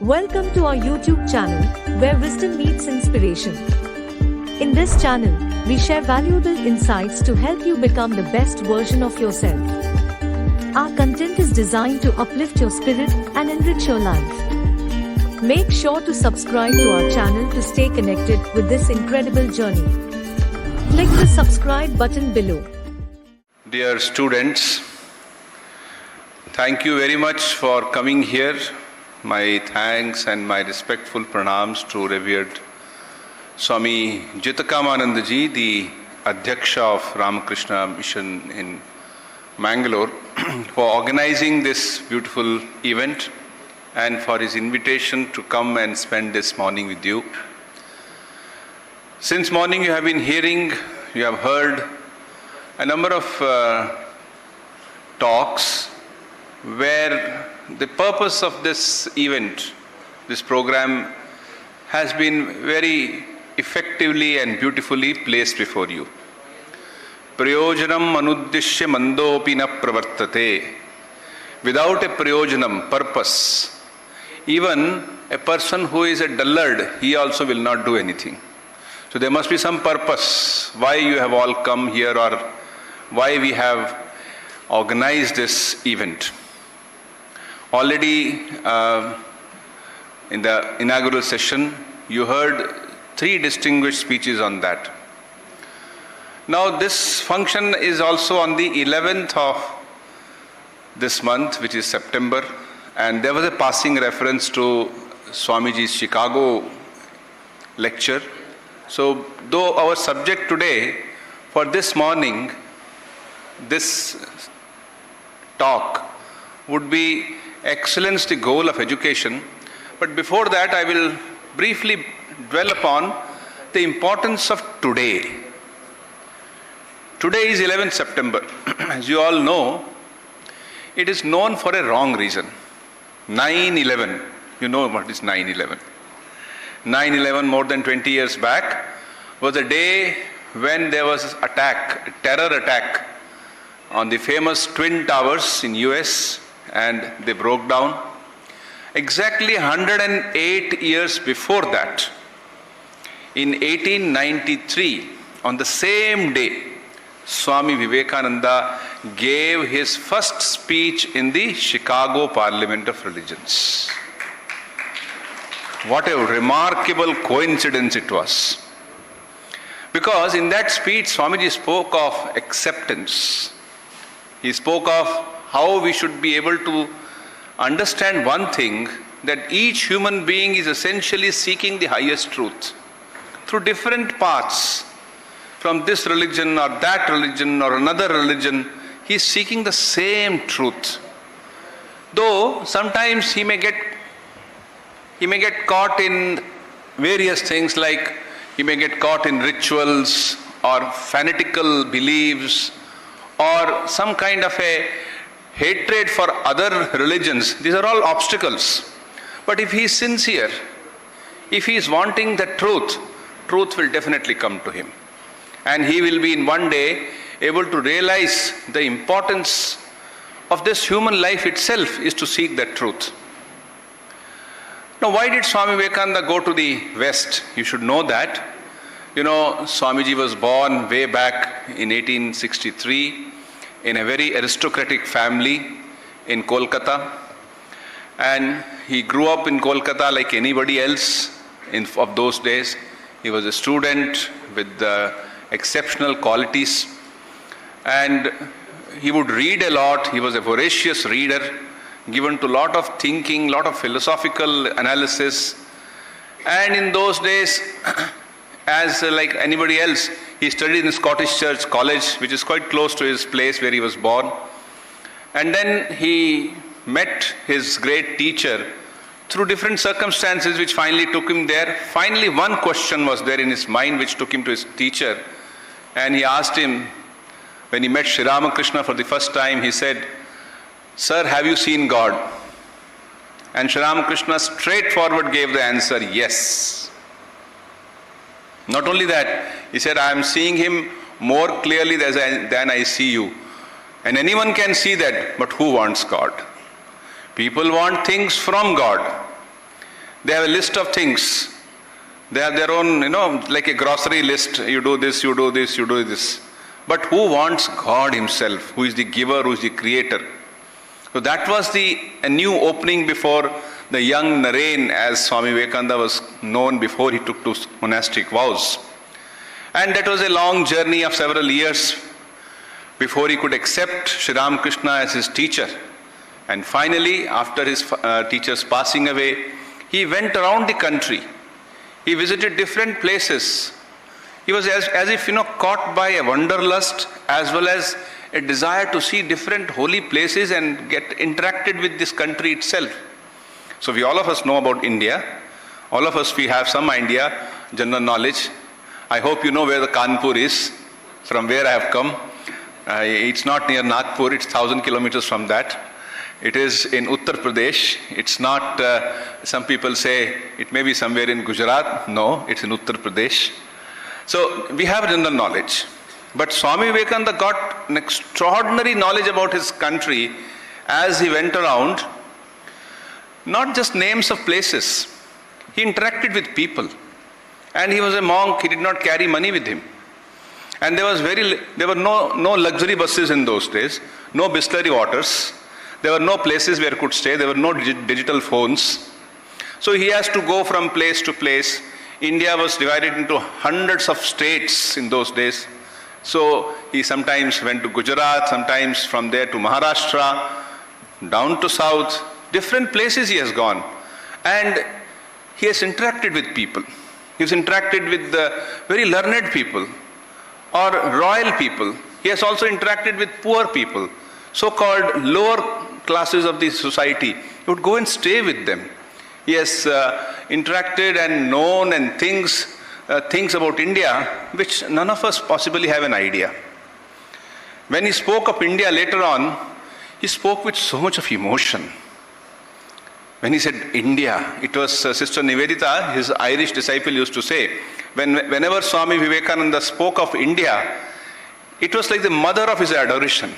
Welcome to our YouTube channel, where wisdom meets inspiration. In this channel, we share valuable insights to help you become the best version of yourself. Our content is designed to uplift your spirit and enrich your life. Make sure to subscribe to our channel to stay connected with this incredible journey. Click the subscribe button below. Dear students, thank you very much for coming here. My thanks and my respectful pranams to revered Swami Vivekananda ji, the Adhyaksha of Ramakrishna Mission in Mangalore, for organizing this beautiful event and for his invitation to come and spend this morning with you. Since morning you have been hearing, you have heard a number of talks where the purpose of this event, this program, has been very effectively and beautifully placed before you. Prayojanam anuddishya mandopi na pravartate. Without a prayojanam, purpose, even a person who is a dullard, he also will not do anything. So there must be some purpose why you have all come here or why we have organized this event. Already in the inaugural session, you heard 3 distinguished speeches on that. Now this function is also on the 11th of this month, which is September, and there was a passing reference to Swamiji's Chicago lecture. So though our subject today for this morning, this talk would be excellence, the goal of education. But before that, I will briefly dwell upon the importance of today. Today is 11th September. As you all know, it is known for a wrong reason. 9/11. You know what is 9/11. 9/11, more than 20 years back, was a day when there was a terror attack on the famous Twin Towers in US, and they broke down. Exactly 108 years before that, in 1893, on the same day, Swami Vivekananda gave his first speech in the Chicago Parliament of Religions. What a remarkable coincidence it was. Because in that speech, Swamiji spoke of acceptance. He spoke of how we should be able to understand one thing, that each human being is essentially seeking the highest truth through different paths. From this religion or that religion or another religion, he is seeking the same truth. Though sometimes he may get caught in various things, like he may get caught in rituals or fanatical beliefs or some kind of a hatred for other religions. These are all obstacles. But if he is sincere, if he is wanting the truth will definitely come to him. And he will be in one day able to realize the importance of this human life itself is to seek that truth. Now, why did Swami Vivekananda go to the West? You should know that. You know, Swamiji was born way back in 1863 in a very aristocratic family in Kolkata. And he grew up in Kolkata like anybody else of those days. He was a student with exceptional qualities. And he would read a lot. He was a voracious reader, given to a lot of thinking, lot of philosophical analysis. And in those days, as like anybody else, he studied in Scottish Church College, which is quite close to his place where he was born. And then he met his great teacher through different circumstances which finally took him there. Finally, one question was there in his mind which took him to his teacher. And he asked him, when he met Sri Ramakrishna for the first time, he said, "Sir, have you seen God?" And Sri Ramakrishna straightforward gave the answer, "Yes." Not only that, he said, "I am seeing him more clearly than I see you." And anyone can see that, but who wants God? People want things from God. They have a list of things. They have their own, like a grocery list. You do this, you do this, you do this. But who wants God himself, who is the giver, who is the creator? So that was a new opening before the young Naren, as Swami Vivekananda was known before he took to monastic vows. And that was a long journey of several years before he could accept Sri Ramakrishna as his teacher. And finally, after his teacher's passing away, he went around the country. He visited different places. He was as if, caught by a wanderlust as well as a desire to see different holy places and get interacted with this country itself. So all of us know about India. All of us, we have some idea, general knowledge. I hope you know where the Kanpur is, from where I have come. It's not near Nagpur, it's 1,000 kilometers from that. It is in Uttar Pradesh. It's not, some people say it may be somewhere in Gujarat. No, it's in Uttar Pradesh. So we have general knowledge. But Swami Vivekananda got an extraordinary knowledge about his country as he went around. Not just names of places. He interacted with people. And he was a monk, he did not carry money with him. And there were no luxury buses in those days, no Bisleri waters. There were no places where he could stay. There were no digital phones. So he has to go from place to place. India was divided into hundreds of states in those days. So he sometimes went to Gujarat, sometimes from there to Maharashtra, down to south. Different places he has gone. And he has interacted with people. He has interacted with very learned people or royal people. He has also interacted with poor people, so-called lower classes of the society. He would go and stay with them. He has interacted and known and things about India which none of us possibly have an idea. When he spoke of India later on, he spoke with so much of emotion. When he said India, it was Sister Nivedita, his Irish disciple, used to say, whenever Swami Vivekananda spoke of India, it was like the mother of his adoration.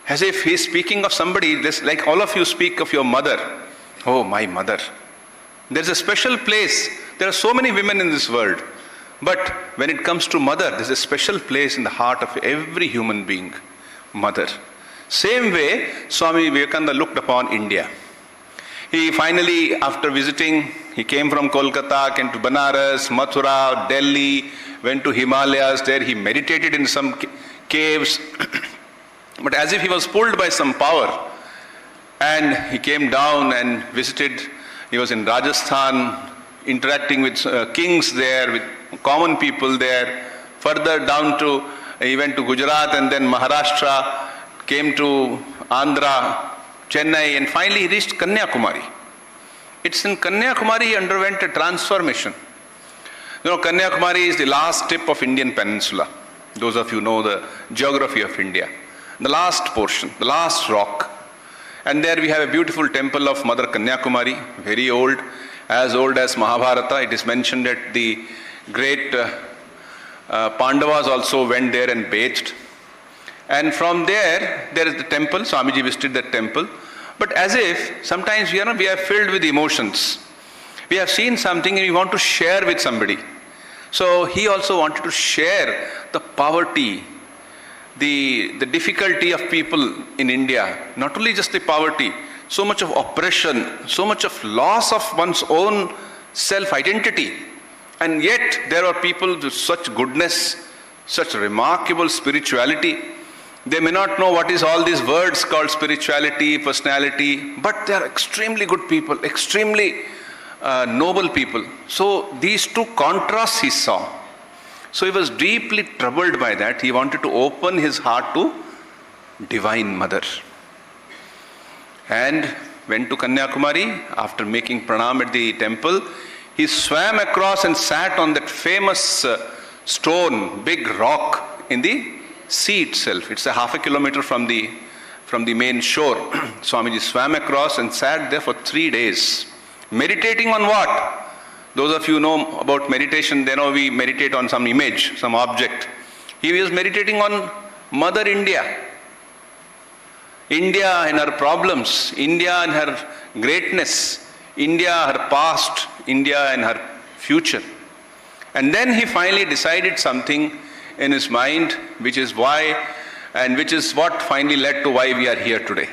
As if he's speaking of somebody, like all of you speak of your mother. Oh, my mother. There's a special place. There are so many women in this world. But when it comes to mother, there's a special place in the heart of every human being. Mother. Same way, Swami Vivekananda looked upon India. He finally, after visiting, he came from Kolkata, came to Banaras, Mathura, Delhi, went to Himalayas. There he meditated in some caves. But as if he was pulled by some power. And he came down and visited. He was in Rajasthan, interacting with kings there, with common people there. Further down he went to Gujarat and then Maharashtra, came to Andhra, Chennai, and finally he reached Kanyakumari. It's in Kanyakumari he underwent a transformation. Kanyakumari is the last tip of Indian peninsula. Those of you know the geography of India. The last portion, the last rock. And there we have a beautiful temple of Mother Kanyakumari, very old, as old as Mahabharata. It is mentioned that the great Pandavas also went there and bathed. And from there is the temple. Swamiji visited that temple. But as if sometimes we are filled with emotions. We have seen something and we want to share with somebody. So he also wanted to share the poverty, the difficulty of people in India. Not only just the poverty, so much of oppression, so much of loss of one's own self-identity. And yet there are people with such goodness, such remarkable spirituality. They may not know what is all these words called spirituality, personality, but they are extremely good people, extremely noble people. So these two contrasts he saw. So he was deeply troubled by that. He wanted to open his heart to Divine Mother. And went to Kanyakumari. After making pranam at the temple, he swam across and sat on that famous stone, big rock in the sea itself. It's a half a kilometer from the main shore. Swamiji swam across and sat there for 3 days. Meditating on what? Those of you know about meditation, they know we meditate on some image, some object. He was meditating on Mother India. India and her problems, India and her greatness, India, her past, India and her future. And then he finally decided something in his mind, which is why, and which is what finally led to why we are here today.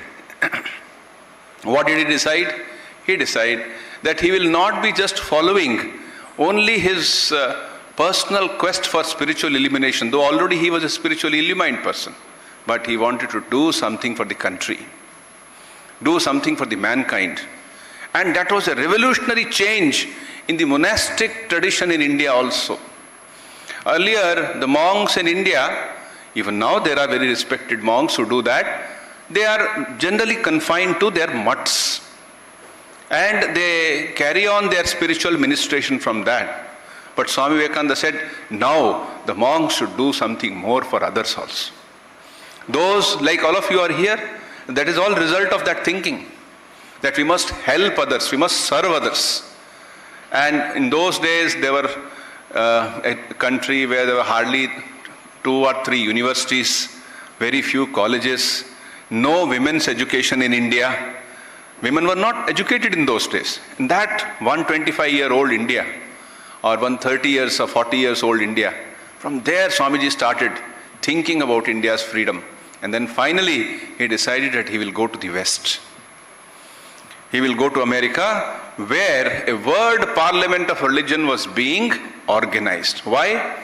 What did he decide? He decided that he will not be just following only his personal quest for spiritual illumination, though already he was a spiritually illumined person, but he wanted to do something for the country, do something for the mankind. And that was a revolutionary change in the monastic tradition in India also. Earlier, the monks in India, even now there are very respected monks who do that, they are generally confined to their mutts. And they carry on their spiritual ministration from that. But Swami Vivekananda said, now the monks should do something more for others also. Those, like all of you are here, that is all result of that thinking, that we must help others, we must serve others. And in those days, there were a country where there were hardly 2 or 3 universities, very few colleges, no women's education in India. Women were not educated in those days. In that 125-year-old India, or 130 years or 40 years old India, from there Swamiji started thinking about India's freedom. And then finally, he decided that he will go to the West. He will go to America, where a world parliament of religion was being organized. Why?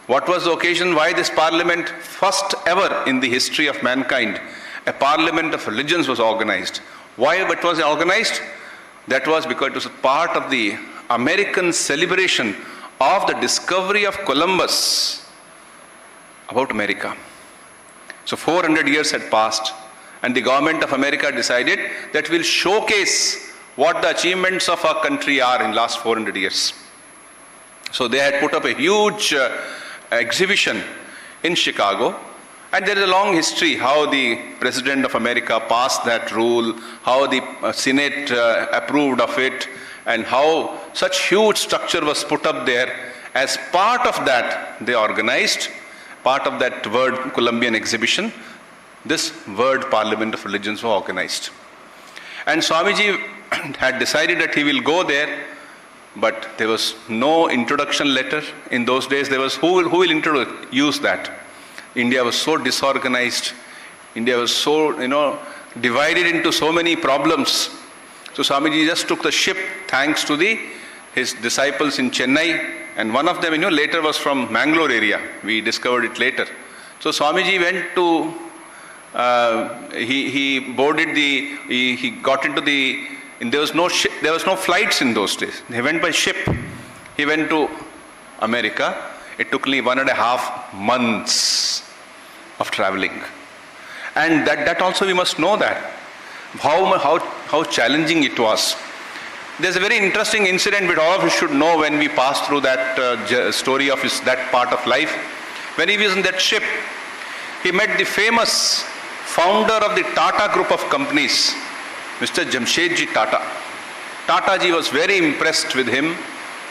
What was the occasion why this parliament, first ever in the history of mankind, a parliament of religions was organized? Why it was organized? That was because it was part of the American celebration of the discovery of Columbus about America. So 400 years had passed, and the government of America decided that we'll showcase what the achievements of our country are in last 400 years. So they had put up a huge exhibition in Chicago, and there is a long history how the President of America passed that rule, how the Senate approved of it, and how such huge structure was put up there. As part of that, they organized, part of that World Columbian exhibition, this World Parliament of Religions was organized. And Swamiji had decided that he will go there, but there was no introduction letter. In those days, there was who will use that? India was so disorganized. India was so, divided into so many problems. So Swamiji just took the ship, thanks to his disciples in Chennai, and one of them, later was from Mangalore area. We discovered it later. So Swamiji went to, he boarded he got into there was no ship, there was no flights in those days. He went by ship. He went to America. It took only 1.5 months of traveling. And that also we must know that. How challenging it was. There's a very interesting incident which all of you should know when we passed through that story of that part of life. When he was in that ship, he met the famous founder of the Tata group of companies, Mr. Jamshedji Tata. Tataji was very impressed with him,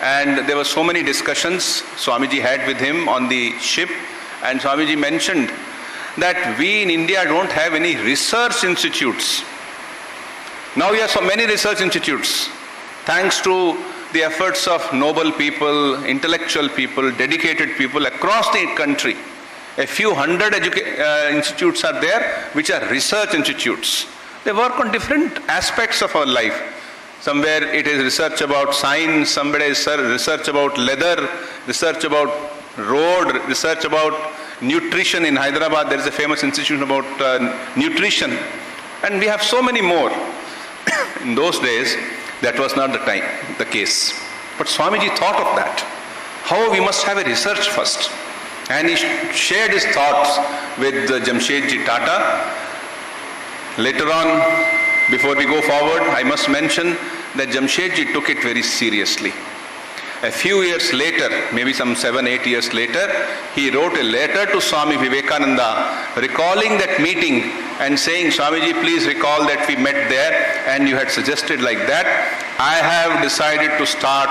and there were so many discussions Swamiji had with him on the ship, and Swamiji mentioned that we in India don't have any research institutes. Now we have so many research institutes, thanks to the efforts of noble people, intellectual people, dedicated people across the country. A few hundred institutes are there which are research institutes. They work on different aspects of our life. Somewhere it is research about science, somewhere is research about leather, research about road, research about nutrition. In Hyderabad there is a famous institution about nutrition, and we have so many more. In those days, that was not the case. But Swamiji thought of that. How we must have a research first. And he shared his thoughts with Jamshedji Tata. Later on, before we go forward, I must mention that Jamshedji took it very seriously. A few years later, maybe some 7-8 years later, he wrote a letter to Swami Vivekananda recalling that meeting and saying, Swamiji, please recall that we met there and you had suggested like that. I have decided to start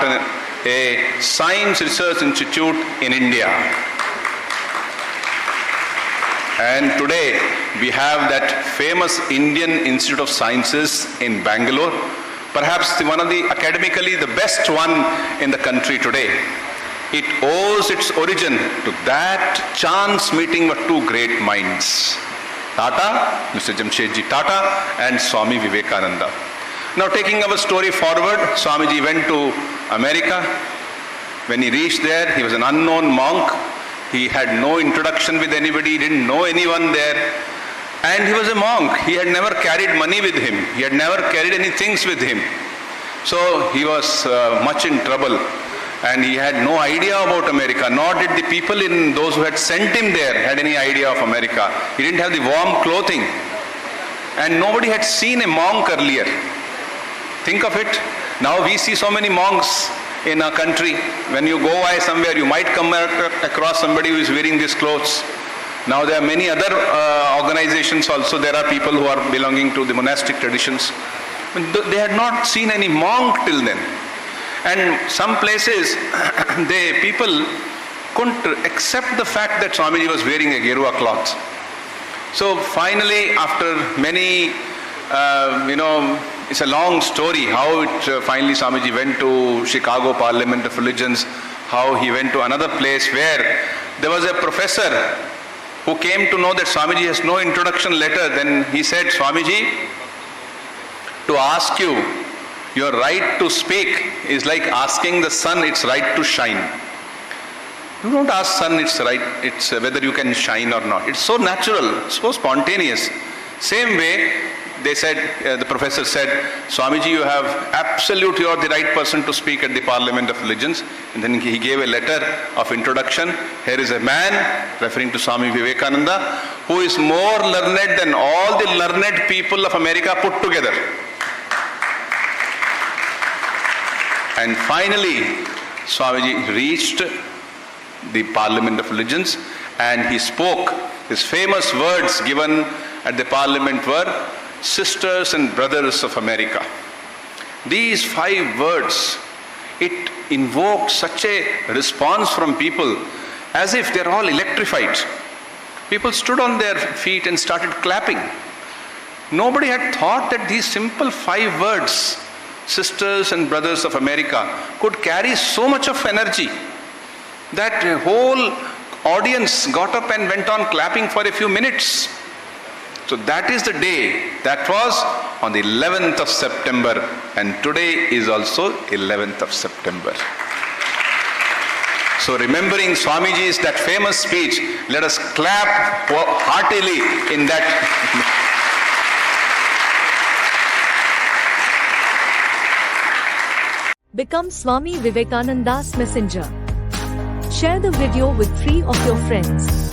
a science research institute in India. And today we have that famous Indian Institute of Sciences in Bangalore, perhaps one of the academically the best one in the country today. It owes its origin to that chance meeting of two great minds, Tata, Mr. Jamshedji Tata and Swami Vivekananda. Now taking our story forward, Swamiji went to America. When he reached there, he was an unknown monk. He had no introduction with anybody, didn't know anyone there. And he was a monk. He had never carried money with him. He had never carried any things with him. So he was much in trouble. And he had no idea about America, nor did the people in those who had sent him there had any idea of America. He didn't have the warm clothing. And nobody had seen a monk earlier. Think of it. Now we see so many monks in our country. When you go by somewhere, you might come across somebody who is wearing these clothes. Now there are many other organizations also. There are people who are belonging to the monastic traditions. They had not seen any monk till then. And some places, people couldn't accept the fact that Swamiji was wearing a Gerua cloth. So finally, after many, it's a long story how finally Swamiji went to Chicago Parliament of Religions, how he went to another place where there was a professor who came to know that Swamiji has no introduction letter. Then he said, Swamiji, to ask you, your right to speak is like asking the sun its right to shine. You don't ask sun its right, it's whether you can shine or not. It's so natural, so spontaneous. Same way, they said, the professor said, Swamiji, you are the right person to speak at the Parliament of Religions. And then he gave a letter of introduction. Here is a man, referring to Swami Vivekananda, who is more learned than all the learned people of America put together. And finally, Swamiji reached the Parliament of Religions and he spoke. His famous words given at the Parliament were, Sisters and Brothers of America. These 5 words, it invoked such a response from people as if they're all electrified. People stood on their feet and started clapping. Nobody had thought that these simple 5 words, Sisters and Brothers of America, could carry so much of energy that a whole audience got up and went on clapping for a few minutes. So that is the day. That was on the 11th of September, and today is also 11th of September. So remembering Swamiji's that famous speech, let us clap heartily in that. Become Swami Vivekananda's messenger. Share the video with 3 of your friends.